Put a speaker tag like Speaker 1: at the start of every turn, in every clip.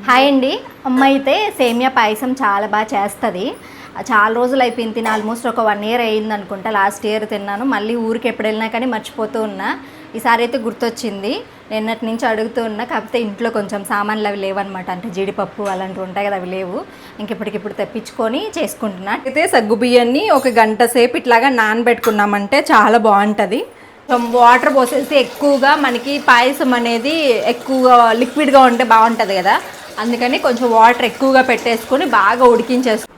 Speaker 1: Hi అండి. అమ్మ అయితే సేమియా పాయసం చాలా బాగా చేస్తుంది. చాలా రోజులు అయిపోయింది తిని, ఆల్మోస్ట్ ఒక 1 ఇయర్ అయింది అనుకుంటా. లాస్ట్ ఇయర్ తిన్నాను. మళ్ళీ ఊరికి ఎప్పుడు వెళ్ళినా కానీ మర్చిపోతూ ఉన్నా. ఈసారి అయితే గుర్తొచ్చింది. నిన్నటి నుంచి అడుగుతూ ఉన్నా. కాకపోతే ఇంట్లో కొంచెం సామాన్లు అవి లేవన్నమాట. అంటే జీడిపప్పు అలాంటివి ఉంటాయి కదా, అవి లేవు. ఇంకెప్పటికిప్పుడు తెప్పించుకొని చేసుకుంటున్నా. అయితే సగ్గు బియ్యాన్ని ఒక గంట సేపు ఇట్లాగా నానబెట్టుకున్నామంటే చాలా బాగుంటుంది. వాటర్ పోసేసి ఎక్కువగా మనకి పాయసం అనేది ఎక్కువగా లిక్విడ్గా ఉంటే బాగుంటుంది కదా, అందుకని కొంచెం వాటర్ ఎక్కువగా పెట్టేసుకొని బాగా ఉడికించేసుకు.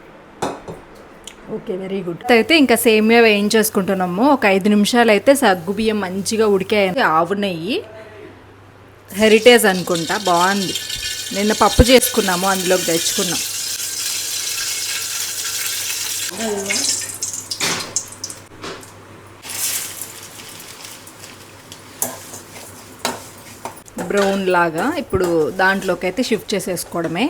Speaker 1: Okay, very good. అయితే ఇంకా సేమియా వేయించేసుకుంటున్నాము. ఒక 5 నిమిషాలు అయితే సగ్గు బియ్యం మంచిగా ఉడికాయి. ఆవు నెయ్యి హెరిటేజ్ అనుకుంటా, బాగుంది. నిన్న పప్పు చేసుకున్నాము, అందులోకి తెచ్చుకున్నాం. బ్రౌన్ లాగా ఇప్పుడు దాంట్లోకి అయితే షిఫ్ట్ చేసేసుకోవడమే.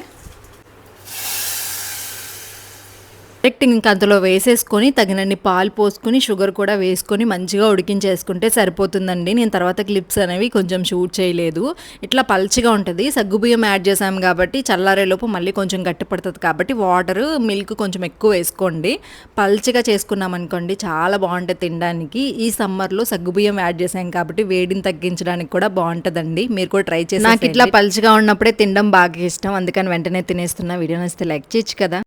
Speaker 1: డైరెక్ట్ ఇంకా అందులో వేసేసుకొని తగినన్ని పాలు పోసుకొని షుగర్ కూడా వేసుకొని మంచిగా ఉడికించేసుకుంటే సరిపోతుందండి. నేను తర్వాత క్లిప్స్ అనేవి కొంచెం షూట్ చేయలేదు. ఇట్లా పల్చిగా ఉంటుంది. సగ్గుబియ్యం యాడ్ చేసాం కాబట్టి చల్లారేలోపు మళ్ళీ కొంచెం గట్టి పడుతుంది కాబట్టి వాటర్ మిల్క్ కొంచెం ఎక్కువ వేసుకోండి. పల్చిగా చేసుకున్నాం అనుకోండి చాలా బాగుంటుంది తినడానికి. ఈ సమ్మర్లో సగ్గుబియ్యం యాడ్ చేసాం కాబట్టి వేడిని తగ్గించడానికి కూడా బాగుంటుందండి. మీరు కూడా ట్రై చేసి. నాకు ఇట్లా పల్చిగా ఉన్నప్పుడే తినడం బాగా ఇష్టం, అందుకని వెంటనే తినేస్తున్నా. వీడియో నచ్చితే లైక్ చేయొచ్చు కదా.